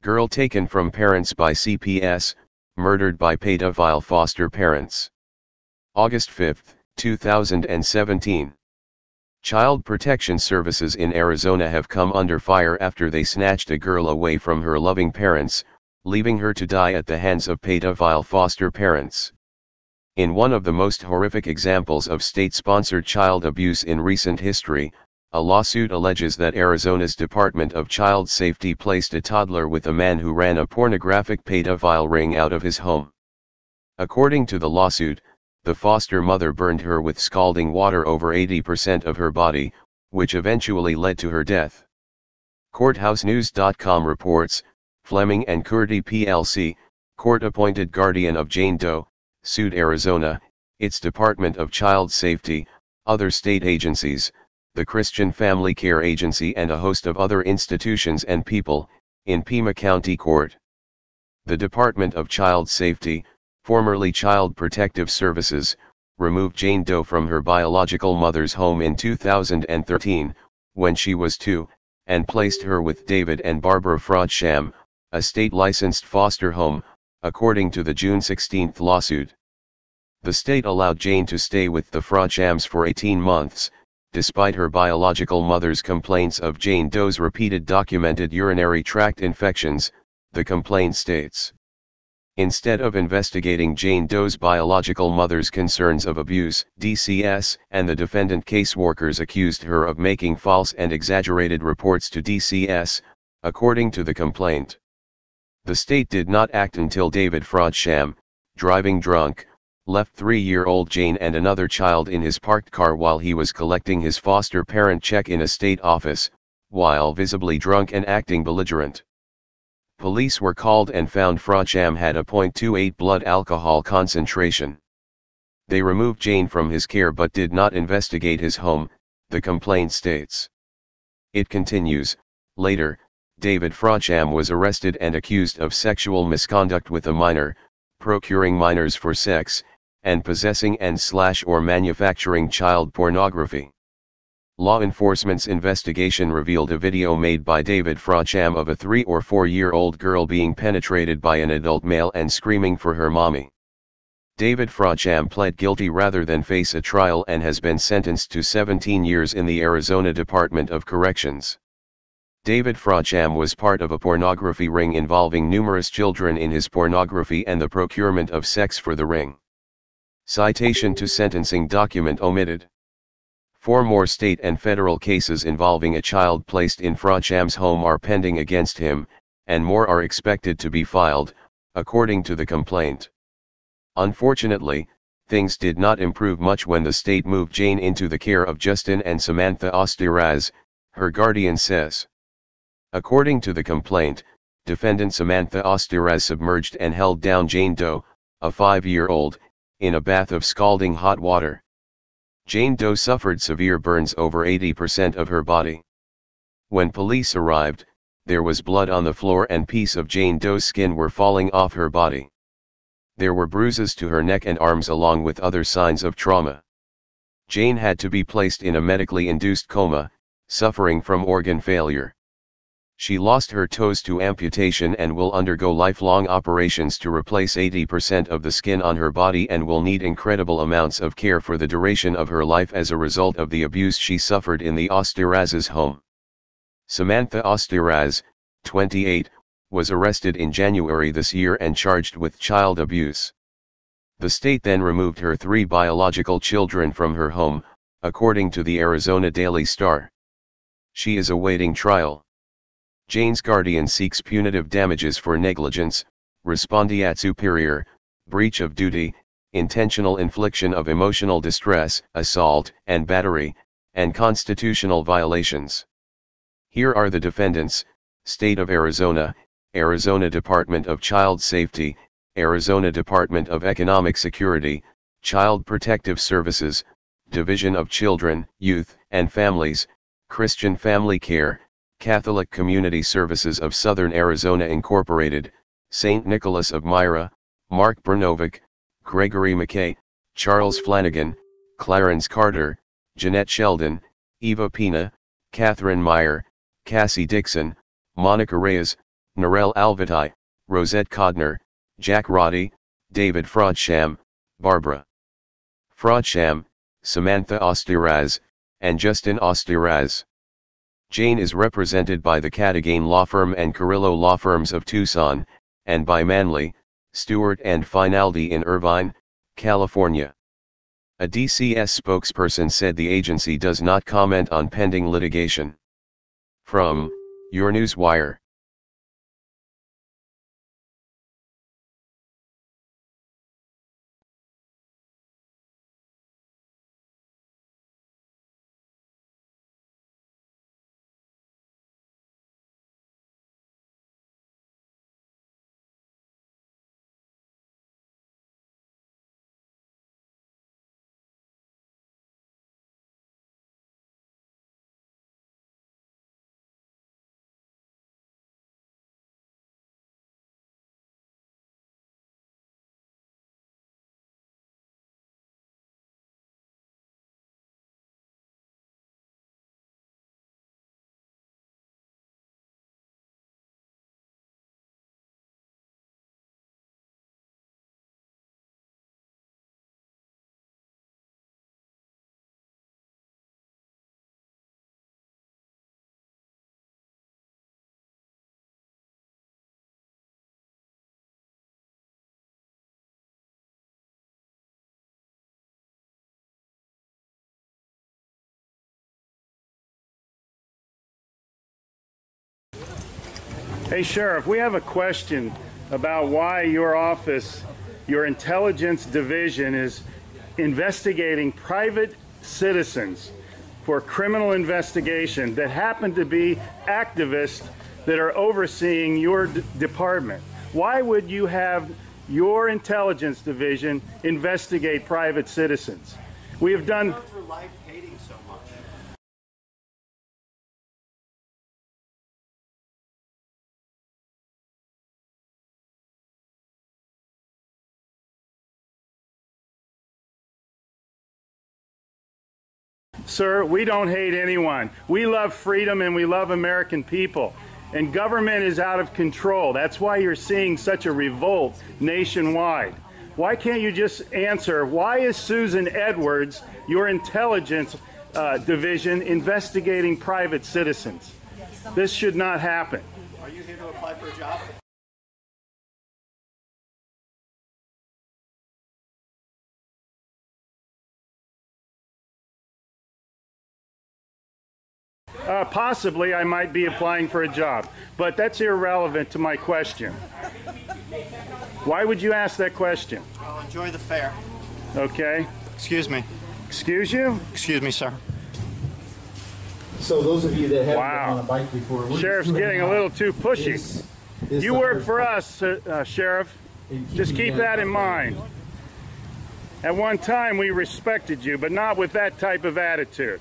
Girl taken from parents by CPS, murdered by pedophile foster parents. August 5, 2017. Child Protection Services in Arizona have come under fire after they snatched a girl away from her loving parents, leaving her to die at the hands of pedophile foster parents. In one of the most horrific examples of state-sponsored child abuse in recent history, a lawsuit alleges that Arizona's Department of Child Safety placed a toddler with a man who ran a pornographic pedophile ring out of his home. According to the lawsuit, the foster mother burned her with scalding water over 80% of her body, which eventually led to her death. CourthouseNews.com reports, Fleming and Curdy plc, court-appointed guardian of Jane Doe, sued Arizona, its Department of Child Safety, other state agencies, the Christian Family Care Agency and a host of other institutions and people, in Pima County Court. The Department of Child Safety, formerly Child Protective Services, removed Jane Doe from her biological mother's home in 2013, when she was 2, and placed her with David and Barbara Frodsham, a state-licensed foster home, according to the June 16 lawsuit. The state allowed Jane to stay with the Frodshams for 18 months, despite her biological mother's complaints of Jane Doe's repeated documented urinary tract infections, the complaint states. Instead of investigating Jane Doe's biological mother's concerns of abuse, DCS, and the defendant caseworkers accused her of making false and exaggerated reports to DCS, according to the complaint. The state did not act until David Frodsham, driving drunk, left 3-year-old Jane and another child in his parked car while he was collecting his foster parent check in a state office, while visibly drunk and acting belligerent. Police were called and found Frodsham had a .28 blood alcohol concentration. They removed Jane from his care but did not investigate his home, the complaint states. It continues, later, David Frodsham was arrested and accused of sexual misconduct with a minor, procuring minors for sex, and possessing and/or manufacturing child pornography. Law enforcement's investigation revealed a video made by David Frodsham of a 3 or 4-year-old girl being penetrated by an adult male and screaming for her mommy. David Frodsham pled guilty rather than face a trial and has been sentenced to 17 years in the Arizona Department of Corrections. David Frodsham was part of a pornography ring involving numerous children in his pornography and the procurement of sex for the ring. Citation to sentencing document omitted. 4 more state and federal cases involving a child placed in Frodsham's home are pending against him, and more are expected to be filed, according to the complaint. Unfortunately, things did not improve much when the state moved Jane into the care of Justin and Samantha Ostiraz, her guardian says. According to the complaint, defendant Samantha Ostiraz submerged and held down Jane Doe, a 5-year-old, in a bath of scalding hot water. Jane Doe suffered severe burns over 80% of her body. When police arrived, there was blood on the floor and pieces of Jane Doe's skin were falling off her body. There were bruises to her neck and arms along with other signs of trauma. Jane had to be placed in a medically induced coma, suffering from organ failure. She lost her toes to amputation and will undergo lifelong operations to replace 80% of the skin on her body and will need incredible amounts of care for the duration of her life as a result of the abuse she suffered in the Ostiraz's home. Samantha Ostiraz, 28, was arrested in January this year and charged with child abuse. The state then removed her 3 biological children from her home, according to the Arizona Daily Star. She is awaiting trial. Jane's guardian seeks punitive damages for negligence, respondeat superior, breach of duty, intentional infliction of emotional distress, assault and battery, and constitutional violations. Here are the defendants: State of Arizona, Arizona Department of Child Safety, Arizona Department of Economic Security, Child Protective Services, Division of Children, Youth, and Families, Christian Family Care, Catholic Community Services of Southern Arizona Incorporated, St. Nicholas of Myra, Mark Brnovic, Gregory McKay, Charles Flanagan, Clarence Carter, Jeanette Sheldon, Eva Pina, Catherine Meyer, Cassie Dixon, Monica Reyes, Narelle Alvati, Rosette Codner, Jack Roddy, David Fraudsham, Barbara Fraudsham, Samantha Ostiraz, and Justin Ostiraz. Jane is represented by the Cadogan Law Firm and Carrillo Law Firms of Tucson, and by Manley, Stewart and Finaldi in Irvine, California. A DCS spokesperson said the agency does not comment on pending litigation. From Your Newswire. Hey, Sheriff, we have a question about why your office, your intelligence division, is investigating private citizens for criminal investigation that happen to be activists that are overseeing your department. Why would you have your intelligence division investigate private citizens? We have done... For life hating so much. Sir, we don't hate anyone. We love freedom and we love American people. And government is out of control. That's why you're seeing such a revolt nationwide. Why can't you just answer, why is Susan Edwards, your intelligence division, investigating private citizens? This should not happen. Are you here to apply for a job? Possibly I might be applying for a job, but that's irrelevant to my question. Why would you ask that question? Well, enjoy the fair. Okay. Excuse me. Excuse you? Excuse me, sir. So those of you that haven't Wow. been on a bike before, we're Sheriff's getting a little too pushy. You work for us, Sheriff. Just keep that in mind. At one time we respected you, but not with that type of attitude.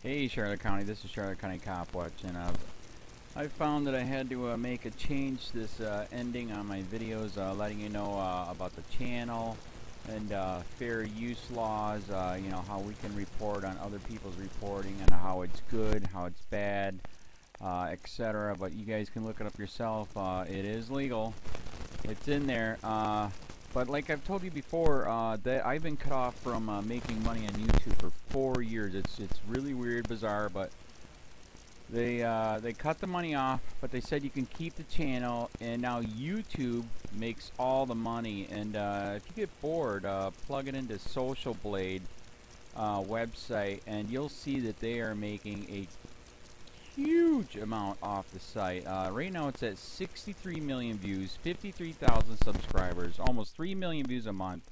Hey Charlotte County, this is Charlotte County COPWATCH, and I found that I had to make a change this ending on my videos, letting you know about the channel and fair use laws, you know, how we can report on other people's reporting and how it's good, how it's bad, etc. But you guys can look it up yourself. It is legal. It's in there. But like I've told you before, that I've been cut off from making money on YouTube for 4 years. It's really weird, bizarre, but they cut the money off, but they said you can keep the channel, and now YouTube makes all the money. And if you get bored, plug it into Social Blade website, and you'll see that they are making a huge amount off the site. Right now it's at 63 million views, 53,000 subscribers, almost 3 million views a month.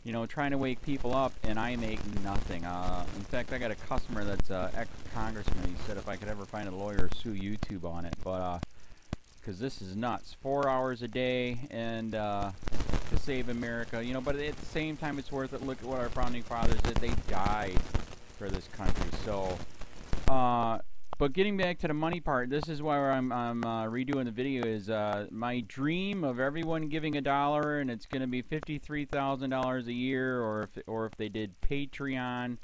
You know, trying to wake people up, and I make nothing. In fact, I got a customer that's ex-congressman. He said if I could ever find a lawyer, sue YouTube on it. But because this is nuts, 4 hours a day, and to save America. You know, but at the same time, it's worth it. Look at what our founding fathers did. They died for this country. So, but getting back to the money part, this is why I'm redoing the video. Is my dream of everyone giving $1, and it's going to be $53,000 a year, or if they did Patreon,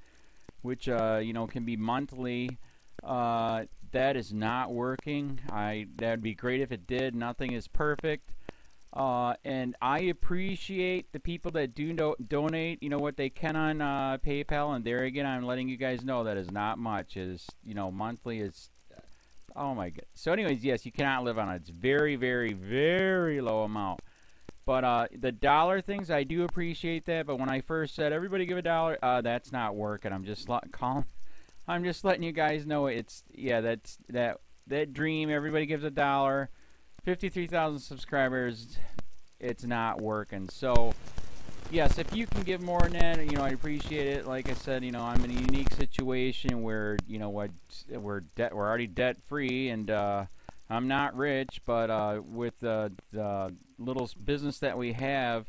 which you know, can be monthly. That is not working. That'd be great if it did. Nothing is perfect. And I appreciate the people that do donate, you know, what they can on PayPal. And there again, I'm letting you guys know that is not much. Is, you know, monthly is, oh my god. So anyways, yes, you cannot live on it. It's very, very, very low amount. But the dollar things, I do appreciate that. But when I first said everybody give $1, that's not working. I'm just I'm just letting you guys know it's, yeah, that's that dream. Everybody gives $1. 53,000 subscribers, it's not working. So yes, if you can give more than that, you know, I appreciate it. Like I said, you know, I'm in a unique situation where, you know, what we're already debt free, and I'm not rich, but with the little business that we have,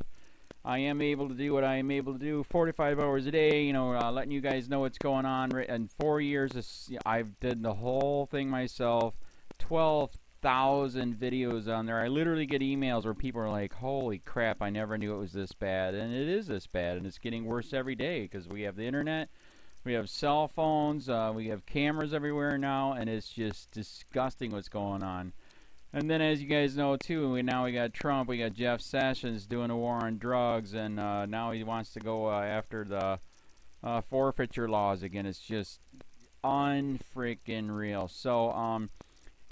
I am able to do what I am able to do 45 hours a day, you know, letting you guys know what's going on. In 4 years, I've did the whole thing myself. 12,000 videos on there. I literally get emails where people are like, holy crap, I never knew it was this bad. And it is this bad, and it's getting worse every day because we have the internet, we have cell phones, we have cameras everywhere now, and it's just disgusting what's going on. And then, as you guys know too, now we got Trump, we got Jeff Sessions doing a war on drugs, and now he wants to go after the forfeiture laws again. It's just unfreaking real. So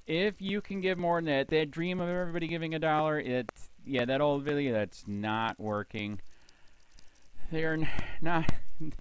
if you can give more than that dream of everybody giving $1, yeah, that old video, that's not working. They're not,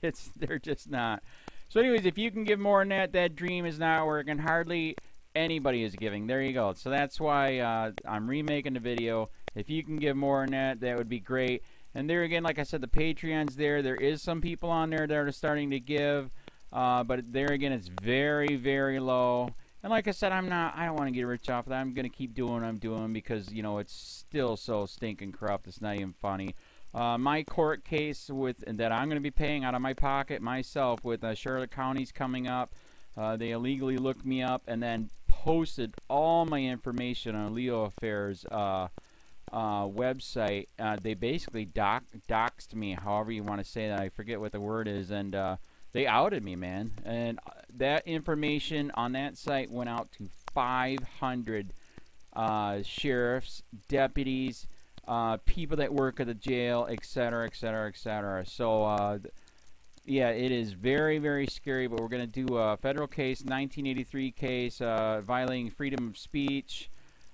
they're just not. So anyways, if you can give more than that dream is not working. Hardly anybody is giving. There you go. So that's why I'm remaking the video. If you can give more than that, that would be great. And there again, like I said, the Patreon's there. There is some people on there that are starting to give, but there again, it's very, very low. And like I said, I don't want to get rich off of that. I'm going to keep doing what I'm doing because, you know, it's still so stinking corrupt. It's not even funny. My court case that I'm going to be paying out of my pocket myself with Charlotte County's coming up. They illegally looked me up and then posted all my information on LEOAFFAIRS website. They basically doxed me, however you want to say that. I forget what the word is. And they outed me, man. And that information on that site went out to 500 sheriffs, deputies, people that work at the jail, etc., etc., etc. So, yeah, it is very, very scary, but we're going to do a federal case, 1983 case, violating freedom of speech.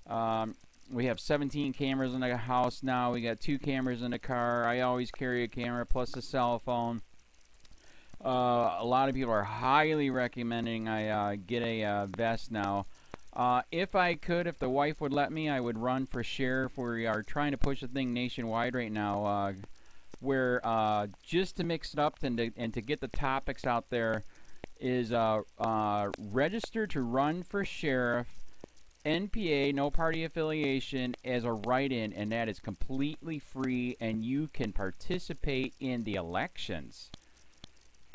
We have 17 cameras in the house now. We got 2 cameras in the car. I always carry a camera plus a cell phone. A lot of people are highly recommending I get a vest now. If I could, if the wife would let me, I would run for sheriff. We are trying to push the thing nationwide right now, where just to mix it up and to get the topics out there is register to run for sheriff, NPA, no party affiliation, as a write-in, and that is completely free, and you can participate in the elections.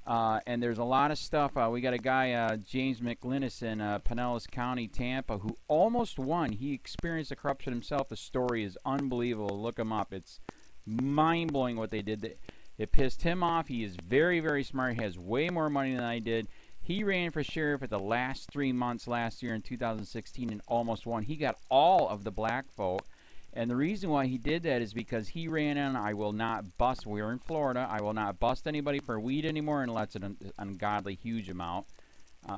And there's a lot of stuff. We got a guy, James McLinnis in Pinellas County, Tampa, who almost won. He experienced the corruption himself. The story is unbelievable. Look him up. It's mind-blowing what they did. It pissed him off. He is very, very smart. He has way more money than I did. He ran for sheriff at the last 3 months last year in 2016 and almost won. He got all of the black vote. And the reason why he did that is because he ran on, I will not bust, we're in Florida, I will not bust anybody for weed anymore unless it's an ungodly huge amount,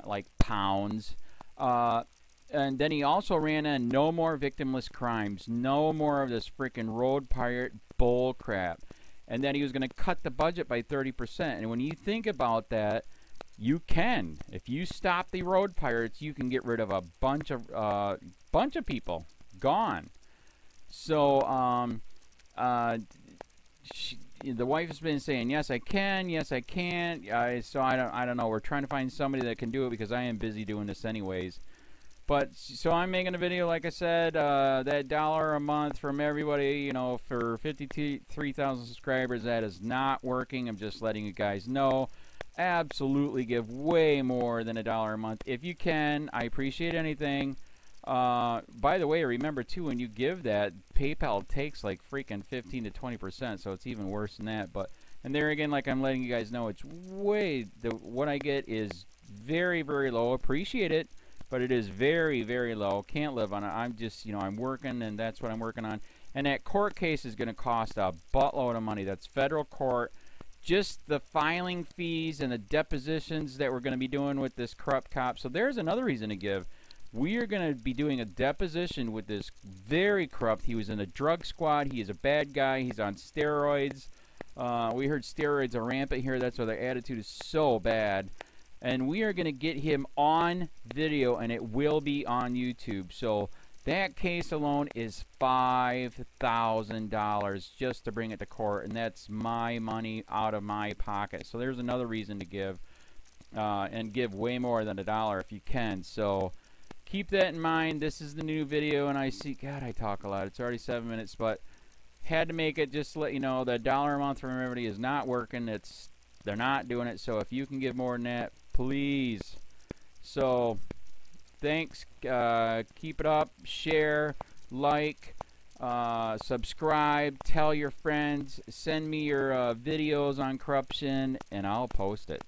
like pounds. And then he also ran on no more victimless crimes, no more of this freaking road pirate bull crap. And then he was going to cut the budget by 30%. And when you think about that, you can. If you stop the road pirates, you can get rid of a bunch of people. Gone. So, the wife has been saying, yes, I can, yes, I can't. So I don't know. We're trying to find somebody that can do it because I am busy doing this anyways. But, so I'm making a video, like I said, that $1 a month from everybody, you know, for 53,000 subscribers, that is not working. I'm just letting you guys know. Absolutely give way more than $1 a month. If you can, I appreciate anything. By the way, remember too, when you give that, PayPal takes like freaking 15 to 20%, so it's even worse than that. But, and there again, like I'm letting you guys know, it's way, what I get is very, very low. Appreciate it, but it is very, very low. Can't live on it. I'm just, you know, I'm working, and that's what I'm working on. And that court case is going to cost a buttload of money. That's federal court. Just the filing fees and the depositions that we're going to be doing with this corrupt cop. So there's another reason to give. We are going to be doing a deposition with this very corrupt. He was in a drug squad. He is a bad guy. He's on steroids. We heard steroids are rampant here. That's why their attitude is so bad. And we are going to get him on video, and it will be on YouTube. So that case alone is $5,000 just to bring it to court, and that's my money out of my pocket. So there's another reason to give, and give way more than $1 if you can. So keep that in mind. This is the new video, and I see, God, I talk a lot. It's already 7 minutes, but had to make it just to let you know that $1 a month from everybody is not working. They're not doing it. So if you can give more than that, please. So thanks. Keep it up. Share, like, subscribe, tell your friends, send me your videos on corruption, and I'll post it.